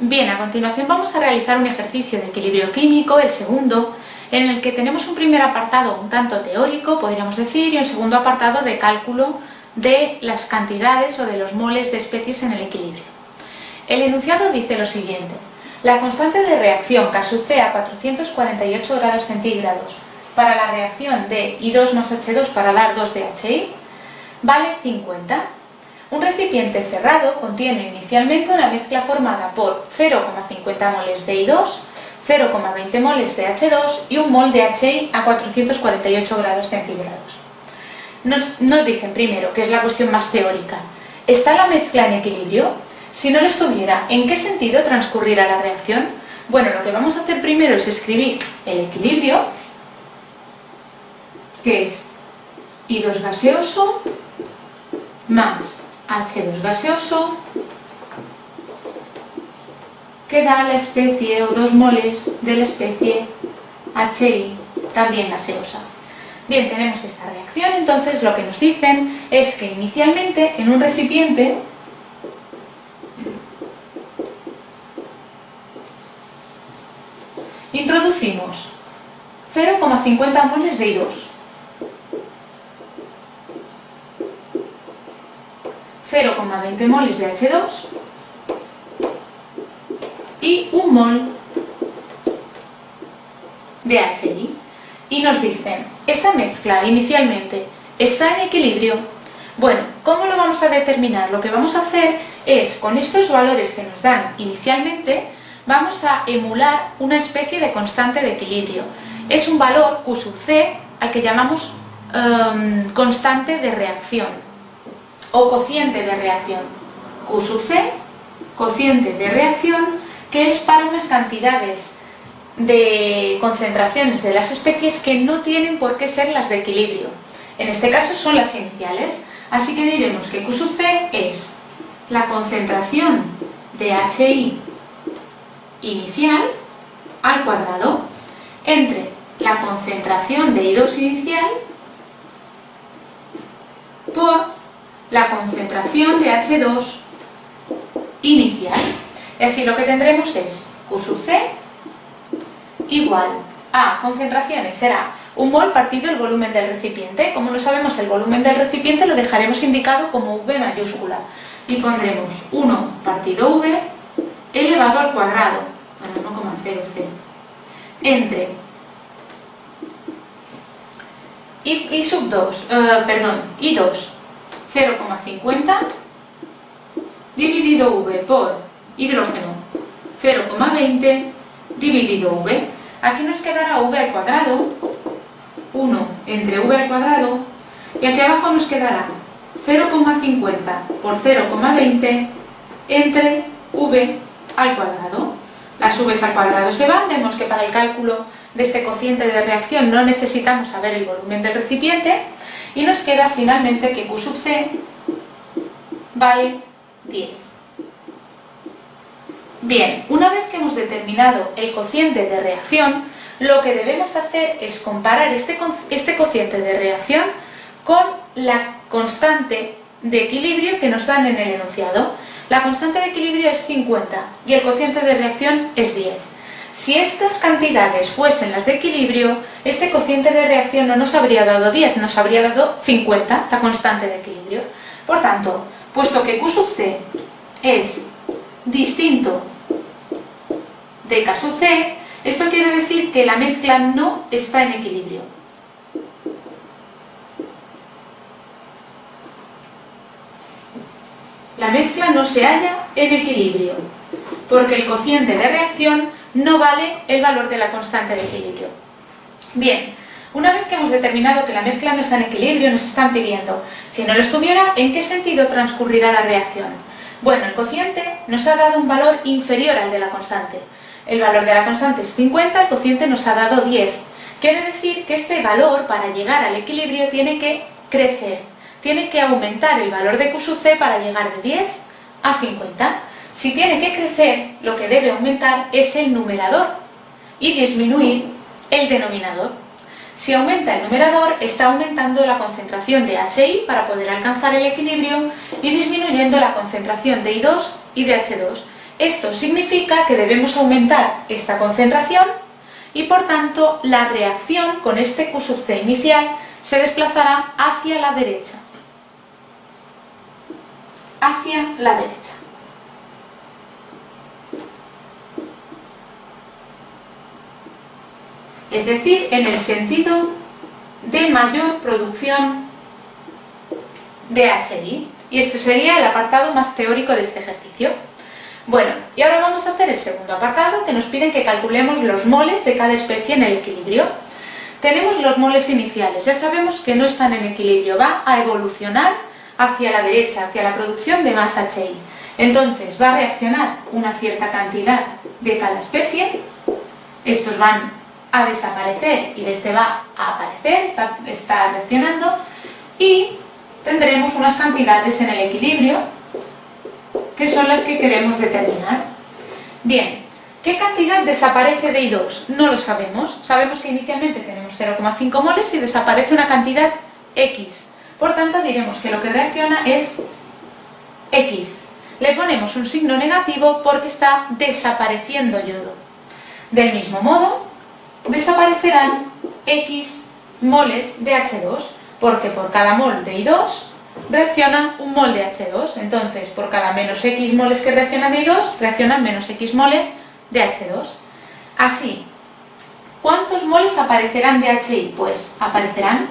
Bien, a continuación vamos a realizar un ejercicio de equilibrio químico, el segundo, en el que tenemos un primer apartado un tanto teórico, podríamos decir, y un segundo apartado de cálculo de las cantidades o de los moles de especies en el equilibrio. El enunciado dice lo siguiente: la constante de reacción K sub C a 448 grados centígrados para la reacción de I2 más H2 para dar 2 de HI vale 50. Un recipiente cerrado contiene inicialmente una mezcla formada por 0,50 moles de I2, 0,20 moles de H2 y 1 mol de HI a 448 grados centígrados. Nos dicen primero, que es la cuestión más teórica, ¿está la mezcla en equilibrio? Si no lo estuviera, ¿en qué sentido transcurrirá la reacción? Bueno, lo que vamos a hacer primero es escribir el equilibrio, que es I2 gaseoso más H2 gaseoso, que da la especie o 2 moles de la especie HI, también gaseosa. Bien, tenemos esta reacción, entonces lo que nos dicen es que inicialmente en un recipiente introducimos 0,50 moles de I2, 0,20 moles de H2 y 1 mol de HI. Y nos dicen, ¿esta mezcla inicialmente está en equilibrio? Bueno, ¿cómo lo vamos a determinar? Lo que vamos a hacer es, con estos valores que nos dan inicialmente, vamos a emular una especie de constante de equilibrio. Es un valor Q sub C al que llamamos constante de reacción o cociente de reacción. Q sub C, cociente de reacción, que es para unas cantidades de concentraciones de las especies que no tienen por qué ser las de equilibrio. En este caso son las iniciales, así que diremos que Q sub C es la concentración de HI inicial al cuadrado entre la concentración de I2 inicial por la concentración de H2 inicial. Y así lo que tendremos es Q sub C igual a concentraciones, será 1 mol partido el volumen del recipiente. Como no sabemos el volumen del recipiente, lo dejaremos indicado como V mayúscula y pondremos 1 partido V elevado al cuadrado, bueno, 1,00, entre I sub 2, I2 0,50 dividido V por hidrógeno 0,20 dividido V. Aquí nos quedará V al cuadrado, 1 entre V al cuadrado, y aquí abajo nos quedará 0,50 por 0,20 entre V al cuadrado. Las V's al cuadrado se van, vemos que para el cálculo de este cociente de reacción no necesitamos saber el volumen del recipiente, y nos queda finalmente que Q sub C vale 10. Bien, una vez que hemos determinado el cociente de reacción, lo que debemos hacer es comparar este cociente de reacción con la constante de equilibrio que nos dan en el enunciado. La constante de equilibrio es 50 y el cociente de reacción es 10. Si estas cantidades fuesen las de equilibrio, este cociente de reacción no nos habría dado 10, nos habría dado 50, la constante de equilibrio. Por tanto, puesto que Q sub C es distinto de K sub C, esto quiere decir que la mezcla no está en equilibrio. La mezcla no se halla en equilibrio, porque el cociente de reacción no vale el valor de la constante de equilibrio. Bien, una vez que hemos determinado que la mezcla no está en equilibrio, nos están pidiendo, si no lo estuviera, ¿en qué sentido transcurrirá la reacción? Bueno, el cociente nos ha dado un valor inferior al de la constante. El valor de la constante es 50, el cociente nos ha dado 10. Quiere decir que este valor, para llegar al equilibrio, tiene que crecer. Tiene que aumentar el valor de Q sub C para llegar de 10 a 50. Si tiene que crecer, lo que debe aumentar es el numerador y disminuir el denominador. Si aumenta el numerador, está aumentando la concentración de HI para poder alcanzar el equilibrio y disminuyendo la concentración de I2 y de H2. Esto significa que debemos aumentar esta concentración y por tanto la reacción con este Q sub C inicial se desplazará hacia la derecha. Hacia la derecha. Es decir, en el sentido de mayor producción de HI. Y este sería el apartado más teórico de este ejercicio. Bueno, y ahora vamos a hacer el segundo apartado, que nos piden que calculemos los moles de cada especie en el equilibrio. Tenemos los moles iniciales, ya sabemos que no están en equilibrio, va a evolucionar hacia la derecha, hacia la producción de más HI. Entonces va a reaccionar una cierta cantidad de cada especie, estos van a desaparecer y de este va a aparecer, está reaccionando, y tendremos unas cantidades en el equilibrio que son las que queremos determinar. Bien, ¿qué cantidad desaparece de I2? No lo sabemos. Sabemos que inicialmente tenemos 0,5 moles y desaparece una cantidad X. Por tanto, diremos que lo que reacciona es X. Le ponemos un signo negativo porque está desapareciendo yodo. Del mismo modo, desaparecerán X moles de H2, porque por cada mol de I2 reacciona un mol de H2. Entonces, por cada menos X moles que reaccionan de I2, reaccionan menos X moles de H2. Así, ¿cuántos moles aparecerán de HI? Pues aparecerán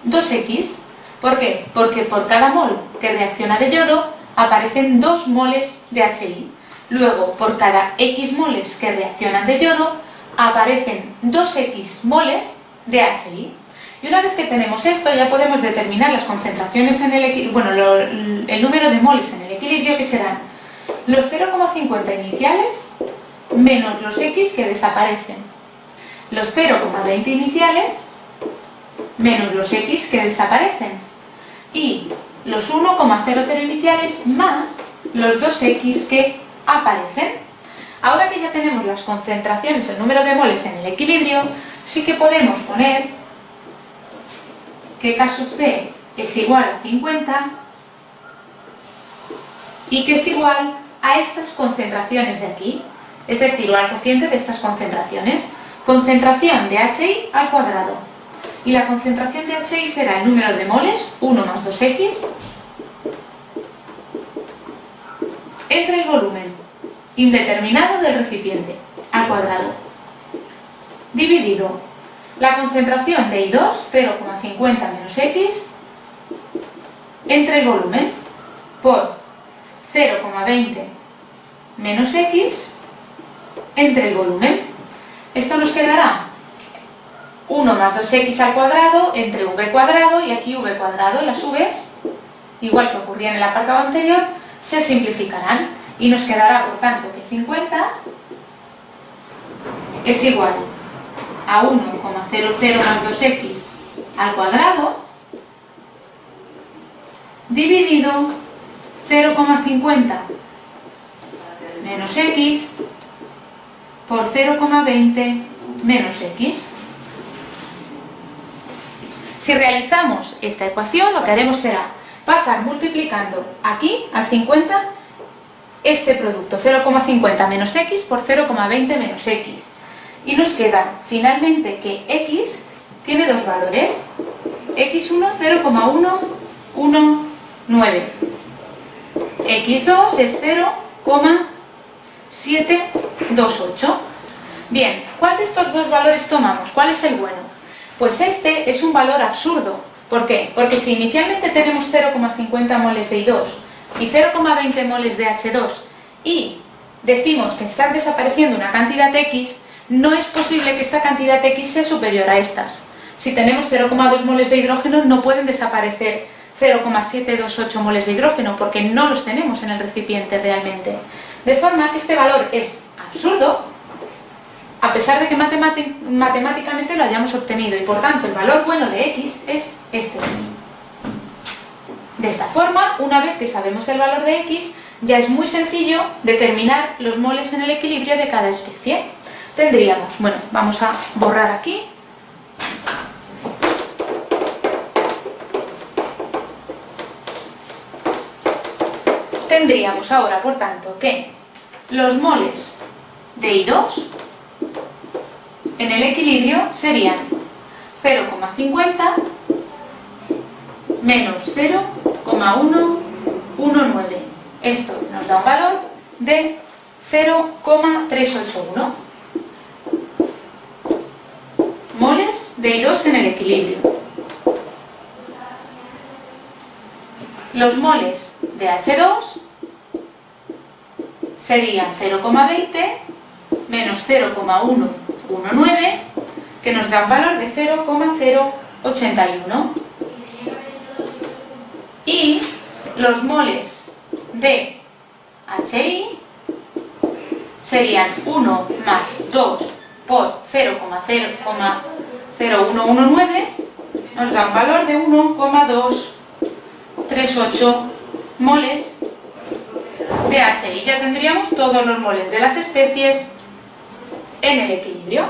2X. ¿Por qué? Porque por cada mol que reacciona de yodo, aparecen 2 moles de HI. Luego, por cada X moles que reaccionan de yodo, aparecen 2X moles de HI. Y una vez que tenemos esto, ya podemos determinar las concentraciones en el equilibrio, bueno, el número de moles en el equilibrio, que serán los 0,50 iniciales menos los X que desaparecen, los 0,20 iniciales menos los X que desaparecen, y los 1,00 iniciales más los 2X que aparecen. Ahora que ya tenemos las concentraciones, el número de moles en el equilibrio, sí que podemos poner que K sub C es igual a 50 y que es igual a estas concentraciones de aquí, es decir, al cociente de estas concentraciones. Concentración de HI al cuadrado. Y la concentración de HI será el número de moles, 1 más 2X, entre el volumen indeterminado del recipiente, al cuadrado, dividido la concentración de I2, 0,50 menos X, entre el volumen, por 0,20 menos X, entre el volumen. Esto nos quedará 1 más 2X al cuadrado entre V cuadrado, y aquí V cuadrado, las V's, igual que ocurría en el apartado anterior, se simplificarán, y nos quedará, por tanto, que 50 es igual a 1,00 más 2X al cuadrado dividido 0,50 menos X por 0,20 menos X. Si realizamos esta ecuación, lo que haremos será pasar multiplicando aquí al 50 este producto, 0,50 menos X por 0,20 menos X. Y nos queda finalmente que X tiene dos valores. X1, 0,119. X2 es 0,728. Bien, ¿cuál de estos dos valores tomamos? ¿Cuál es el bueno? Pues este es un valor absurdo. ¿Por qué? Porque si inicialmente tenemos 0,50 moles de I2 y 0,20 moles de H2 y decimos que están desapareciendo una cantidad X, no es posible que esta cantidad X sea superior a estas. Si tenemos 0,2 moles de hidrógeno, no pueden desaparecer 0,728 moles de hidrógeno, porque no los tenemos en el recipiente realmente. De forma que este valor es absurdo, a pesar de que matemáticamente lo hayamos obtenido, y por tanto el valor bueno de X es este. De esta forma, una vez que sabemos el valor de X, ya es muy sencillo determinar los moles en el equilibrio de cada especie. Tendríamos, bueno, vamos a borrar aquí. tendríamos ahora, por tanto, que los moles de I2 en el equilibrio serían 0,50 menos 0,119. Esto nos da un valor de 0,381 moles de I2 en el equilibrio. Los moles de H2 serían 0,20 menos 0,119, que nos da un valor de 0,081. Y los moles de HI serían 1 más 2 por 0,0119, nos da un valor de 1,238 moles de HI. Ya tendríamos todos los moles de las especies en el equilibrio.